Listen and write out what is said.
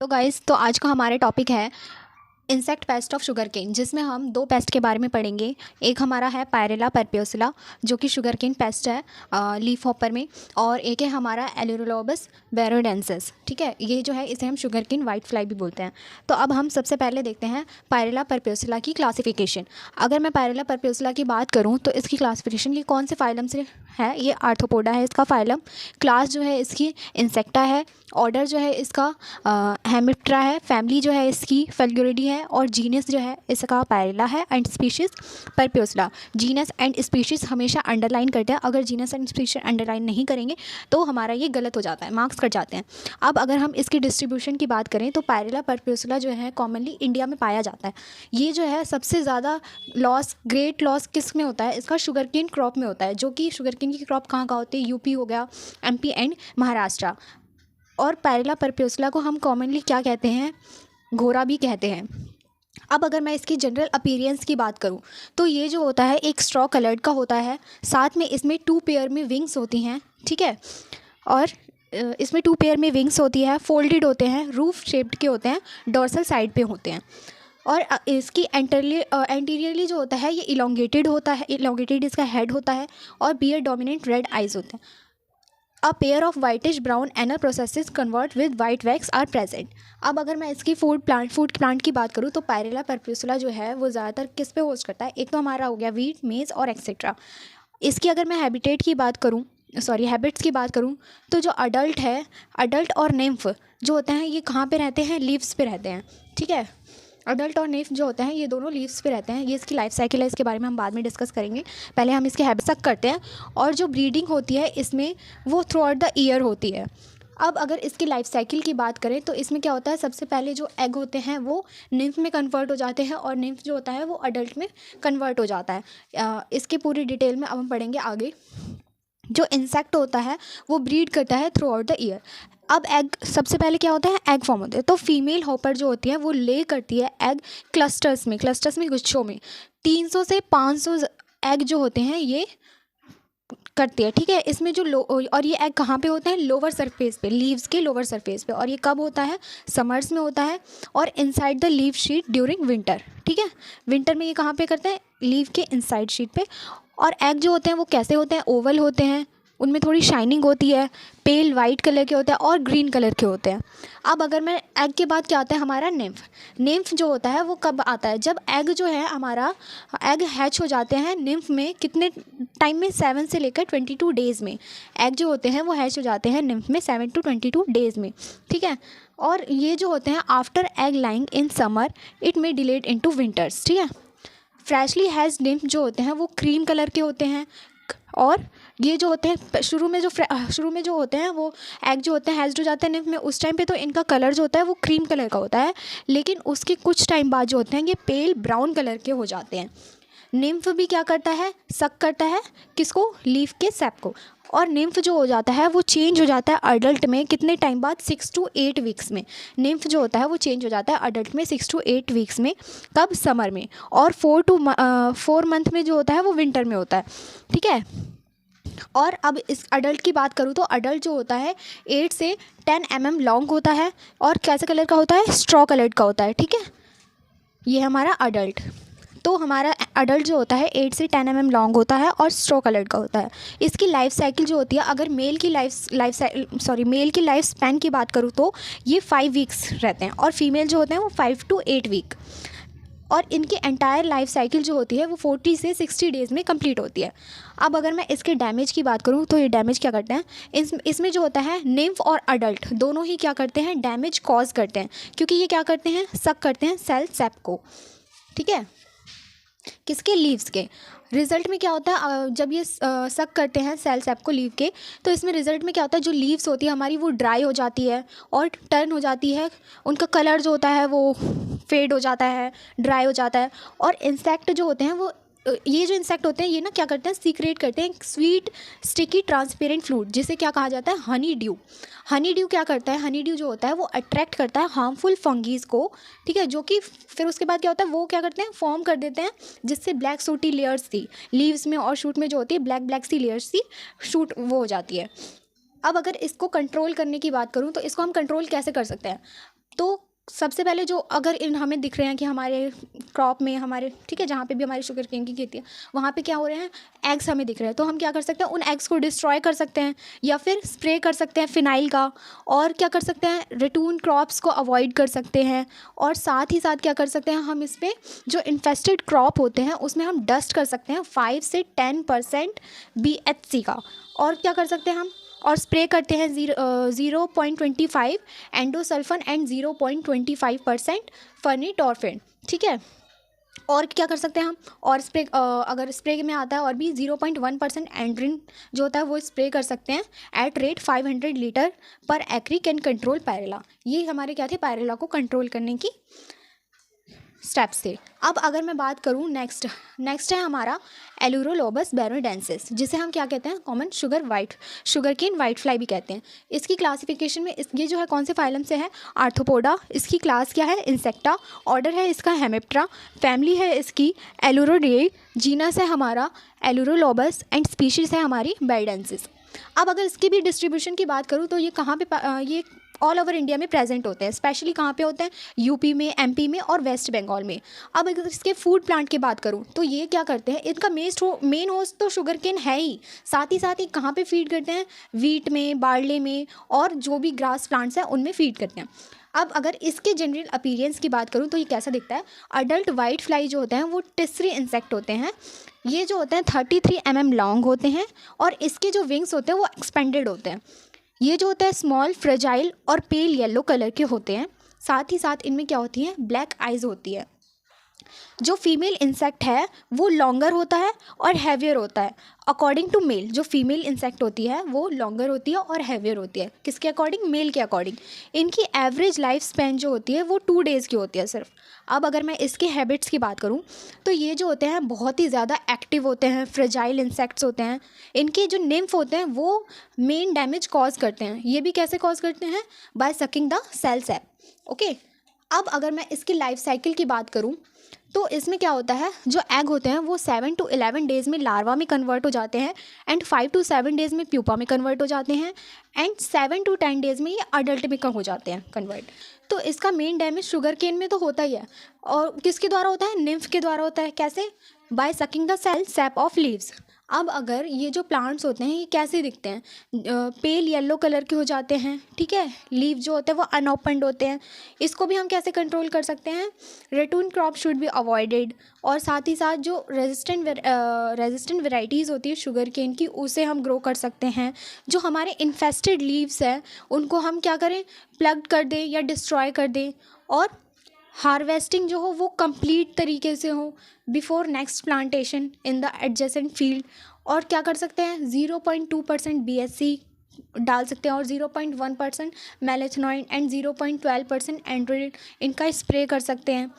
तो गाइस, तो आज का हमारा टॉपिक है insect pest of sugarcane, जिसमें हम दो पेस्ट के बारे में पढ़ेंगे। एक हमारा है पायरेला परपियोसिला, जो कि शुगर केन पेस्ट है लीफ हॉपर में, और एक है हमारा एलुरोलोबस बैरोडेंसिस। ठीक है, ये जो है इसे हम शुगर केन वाइट फ्लाई भी बोलते हैं। तो अब हम सबसे पहले देखते हैं पायरेला परपियोसिला की क्लासिफिकेशन। अगर मैं पायरेला परपियोसिला की बात करूँ तो इसकी क्लासिफिकेशन ये कौन से फाइलम से है, ये आर्थ्रोपोडा है इसका फाइलम। क्लास जो है इसकी इंसेक्टा है। ऑर्डर जो है इसका हेमिप्टेरा है। फैमिली जो है इसकी फेल्गुरिडी है। और जीनस जो है इसका पायरेला है and species perpusilla. Genus and species हमेशा अंडरलाइन करते हैं। अगर जीनस एंड स्पीशीज़ अंडरलाइन नहीं करेंगे तो हमारा ये गलत हो जाता है, मार्क्स कट जाते हैं। अब अगर हम इसकी डिस्ट्रीब्यूशन की बात करें तो पायरेला परपियोसिला जो है कॉमनली इंडिया में पाया जाता है। ये जो है सबसे ज़्यादा ग्रेट लॉस किस में होता है, इसका शुगर केन क्रॉप में होता है, जो कि शुगर केन की क्रॉप कहाँ होती है, यूपी हो गया, एमपी एंड महाराष्ट्र। और पायरेला परपियोसिला को हम कॉमनली क्या कहते हैं, घोड़ा भी कहते हैं। अब अगर मैं इसकी जनरल अपीयरेंस की बात करूं तो ये जो होता है एक स्ट्रॉ कलर्ड का होता है। साथ में इसमें 2 पेयर में विंग्स होती हैं। ठीक है, और इसमें 2 पेयर में विंग्स होती है, फोल्डेड होते हैं, रूफ शेप्ड के होते हैं, डोर्सल साइड पे होते हैं। और इसकी एंटीरियरली जो होता है ये इलोंगेटेड होता है, इलोंगेटेड इसका हेड होता है, और बियर डोमिनेंट रेड आइज होते हैं। A pair of whitish brown anal processes convert with white wax are present. अब अगर मैं इसकी फूड प्लांट की बात करूँ तो पायरेला परपियोसिला जो है वो ज़्यादातर किस पे होस्ट करता है, एक तो हमारा हो गया वीट, मेज और एक्सेट्रा। इसकी अगर मैं हैबिट्स की बात करूँ तो जो अडल्ट और निम्फ जो होते हैं ये कहाँ पे रहते हैं, लीव्स पे रहते हैं। ठीक है, अडल्ट और निम्फ जो होते हैं ये दोनों लीव्स पे रहते हैं। ये इसकी लाइफ साइकिल है, इसके बारे में हम बाद में डिस्कस करेंगे। पहले हम इसके हैबिट्स तक करते हैं। और जो ब्रीडिंग होती है इसमें वो थ्रू आउट द ईयर होती है। अब अगर इसकी लाइफ साइकिल की बात करें तो इसमें क्या होता है, सबसे पहले जो एग होते हैं वो निम्फ में कन्वर्ट हो जाते हैं, और निम्फ जो होता है वो अडल्ट में कन्वर्ट हो जाता है। इसकी पूरी डिटेल में अब हम पढ़ेंगे आगे। जो इंसेक्ट होता है वो ब्रीड करता है थ्रू आउट द ईयर। अब एग सबसे पहले क्या होता है, एग फॉर्म होते हैं। तो फीमेल हॉपर जो होती है वो ले करती है एग क्लस्टर्स में गुच्छों में 300 से 500 एग जो होते हैं ये करती है। ठीक है, इसमें जो और ये एग कहाँ पे होते हैं, लोअर सरफेस पे, लीव्स के लोअर सरफेस पे। और ये कब होता है, समर्स में होता है, और inside the leave sheet during winter. ठीक है, विंटर में ये कहाँ पे करते हैं, लीव के इनसाइड शीट पे। और एग जो होते हैं वो कैसे होते हैं, ओवल होते हैं, उनमें थोड़ी शाइनिंग होती है, पेल वाइट कलर के होते हैं और ग्रीन कलर के होते हैं। अब अगर मैं एग के बाद क्या आता है हमारा निम्फ जो होता है वो कब आता है, जब एग जो है हमारा एग हैच हो जाते हैं निम्फ में। कितने टाइम में, 7 से लेकर 22 डेज़ में एग जो होते हैं वो हैच हो जाते हैं निम्फ में 7 to 22 डेज़ में। ठीक है, और ये जो होते हैं after egg lying in summer it may delayed into winters. ठीक है, फ्रेशली हैज निम्फ जो होते हैं वो क्रीम कलर के होते हैं। और ये जो होते हैं शुरू में जो होते हैं वो एग जो होते हैं हैज्ड हो जाते हैं निम्फ में, उस टाइम पे तो इनका कलर जो होता है वो क्रीम कलर का होता है। लेकिन उसके कुछ टाइम बाद जो होते हैं ये पेल ब्राउन कलर के हो जाते हैं। निम्फ भी क्या करता है, सक करता है किसको, लीफ के सैप को। और निम्फ जो हो जाता है वो चेंज हो जाता है अडल्ट में कितने टाइम बाद, 6 to 8 वीक्स में। निम्फ जो होता है वो चेंज हो जाता है अडल्ट में 6 to 8 वीक्स में। कब, समर में। और 4 मंथ में जो होता है वो विंटर में होता है। ठीक है, और अब इस अडल्ट की बात करूँ तो अडल्ट जो होता है 8 से 10 mm लॉन्ग होता है, और कैसे कलर का होता है, स्ट्रॉ कलर का होता है। ठीक है, ये हमारा अडल्ट। तो हमारा अडल्ट जो होता है 8 से 10 mm लॉन्ग होता है और स्ट्रॉ कलर्ड का होता है। इसकी लाइफ साइकिल जो होती है, अगर मेल की लाइफ स्पैन की बात करूँ तो ये 5 वीक्स रहते हैं, और फीमेल जो होते हैं वो 5 to 8 वीक। और इनकी एंटायर लाइफ साइकिल जो होती है वो 40 से 60 डेज़ में कंप्लीट होती है। अब अगर मैं इसके डैमेज की बात करूँ तो ये डैमेज क्या करते हैं, इसमें जो होता है निम्फ और अडल्ट दोनों ही क्या करते हैं, डैमेज कॉज करते हैं, क्योंकि ये क्या करते हैं, सक करते हैं सेल सैप को। ठीक है, किसके, लीव्स के। रिजल्ट में क्या होता है, जब ये सक करते हैं सेल सैप को लीव के, तो इसमें रिजल्ट में क्या होता है, जो लीव्स होती है हमारी वो ड्राई हो जाती है और टर्न हो जाती है। उनका कलर जो होता है वो फेड हो जाता है, ड्राई हो जाता है। और इंसेक्ट जो होते हैं वो ये जो इंसेक्ट होते हैं ये ना क्या करते हैं, सीक्रेट करते हैं स्वीट स्टिकी ट्रांसपेरेंट फ्लूइड, जिसे क्या कहा जाता है, हनी ड्यू। हनी ड्यू क्या करता है, हनी ड्यू जो होता है वो अट्रैक्ट करता है हार्मफुल फंगीज को। ठीक है, जो कि फिर उसके बाद क्या होता है, वो क्या करते हैं, फॉर्म कर देते हैं, जिससे ब्लैक सूटी लेयर्स थी लीव्स में और शूट में जो होती है ब्लैक ब्लैक सी लेयर्स थी, शूट वो हो जाती है। अब अगर इसको कंट्रोल करने की बात करूँ तो इसको हम कंट्रोल कैसे कर सकते हैं। तो सबसे पहले जो अगर इन हमें दिख रहे हैं कि हमारे क्रॉप में हमारे, ठीक है, जहाँ पे भी हमारी शुगर केन की खेती है वहाँ पे क्या हो रहे हैं, एग्स हमें दिख रहे हैं, तो हम क्या कर सकते हैं, उन एग्स को डिस्ट्रॉय कर सकते हैं या फिर स्प्रे कर सकते हैं फिनाइल का, और क्या कर सकते हैं, रेटून क्रॉप्स को अवॉइड कर सकते हैं, और साथ ही साथ क्या कर सकते हैं, हम इसमें जो इन्फेस्टेड क्रॉप होते हैं उसमें हम डस्ट कर सकते हैं 5 से 10% BHC का, और क्या कर सकते हैं हम, और स्प्रे करते हैं 0.25 एंडोसल्फन एंड 0.25% फर्नीटॉर्फिन, ठीक है। और क्या कर सकते हैं हम, और स्प्रे अगर स्प्रे में आता है और भी 0.1% एंड्रिन जो होता है वो स्प्रे कर सकते हैं एट रेट 500 लीटर पर एक्री, कैन कंट्रोल पायरेला। ये हमारे क्या थे, पायरेला को कंट्रोल करने की स्टेप्स थे। अब अगर मैं बात करूँ नेक्स्ट है हमारा एलुरोलोबस बैरोडेंसिस, जिसे हम क्या कहते हैं, common sugarcane whitefly भी कहते हैं। इसकी क्लासिफिकेशन में ये जो है कौन से फाइलम से है, आर्थ्रोपोडा। इसकी क्लास क्या है, इंसेक्टा। ऑर्डर है इसका हेमिप्टेरा। फैमिली है इसकी एलुरोडेई। जीनस है हमारा एलुरोलोबस एंड स्पीशीज़ है हमारी बैरोडेंसिस। अब अगर इसकी भी डिस्ट्रीब्यूशन की बात करूँ तो ये कहाँ पे ये ऑल ओवर इंडिया में प्रेजेंट होते हैं, स्पेशली कहाँ पे होते हैं, यूपी में, एमपी में और वेस्ट बंगाल में। अब अगर इसके फूड प्लांट की बात करूँ तो ये क्या करते हैं, इनका मेन होस्ट तो शुगर केन है ही, साथ ही साथ ये कहाँ पे फीड करते हैं, वीट में, बार्ले में, और जो भी ग्रास प्लांट्स हैं उनमें फीड करते हैं। अब अगर इसके जनरल अपीयरेंस की बात करूँ तो ये कैसा दिखता है, अडल्ट वाइट फ्लाई जो होते हैं वो टिसरी इंसेक्ट होते हैं। ये जो होते हैं 33 mm लॉन्ग होते हैं, और इसके जो विंग्स होते हैं वो एक्सपेंडेड होते हैं। ये जो होता है स्मॉल, फ्रेजाइल और पेल येलो कलर के होते हैं। साथ ही साथ इनमें क्या होती है, ब्लैक आइज होती है। जो फीमेल इंसेक्ट है वो लॉन्गर होता है और हैवियर होता है अकॉर्डिंग टू मेल। जो फीमेल इंसेक्ट होती है वो लॉन्गर होती है और हैवियर होती है, किसके अकॉर्डिंग, मेल के अकॉर्डिंग। इनकी एवरेज लाइफ स्पैन जो होती है वो 2 days की होती है सिर्फ। अब अगर मैं इसके हैबिट्स की बात करूं तो ये जो होते हैं बहुत ही ज़्यादा एक्टिव होते हैं, फ्रेजाइल इंसेक्ट्स होते हैं। इनके जो निम्फ होते हैं वो मेन डैमेज कॉज करते हैं। ये भी कैसे कॉज करते हैं, by sucking the cell sap, okay. अब अगर मैं इसकी लाइफ साइकिल की बात करूं तो इसमें क्या होता है, जो एग होते हैं वो 7 to 11 days में लार्वा में कन्वर्ट हो जाते हैं, एंड 5 to 7 days में प्यूपा में कन्वर्ट हो जाते हैं, एंड 7 to 10 days में ये अडल्ट में हो जाते हैं कन्वर्ट। तो इसका मेन डैमेज शुगर केन में तो होता ही है, और किसके द्वारा होता है, निम्फ के द्वारा होता है। कैसे, by sucking the cell sap of leaves. अब अगर ये जो प्लांट्स होते हैं ये कैसे दिखते हैं, पेल येलो कलर के हो जाते हैं, ठीक है। लीव जो होते हैं वो अनओपन्ड होते हैं। इसको भी हम कैसे कंट्रोल कर सकते हैं, रेटून क्रॉप शुड बी अवॉइडेड, और साथ ही साथ जो रेजिस्टेंट वेराइटीज़ होती है शुगर केन की उसे हम ग्रो कर सकते हैं। जो हमारे इन्फेस्टेड लीव्स हैं उनको हम क्या करें, प्लग कर दें या डिस्ट्रॉय कर दें, और हार्वेस्टिंग जो हो वो कंप्लीट तरीके से हो before next plantation in the adjacent field. और क्या कर सकते हैं, 0.2% BHC डाल सकते हैं, और 0.1% मेलेथनॉइन एंड 0.12% एंड्रोइड इनका स्प्रे कर सकते हैं।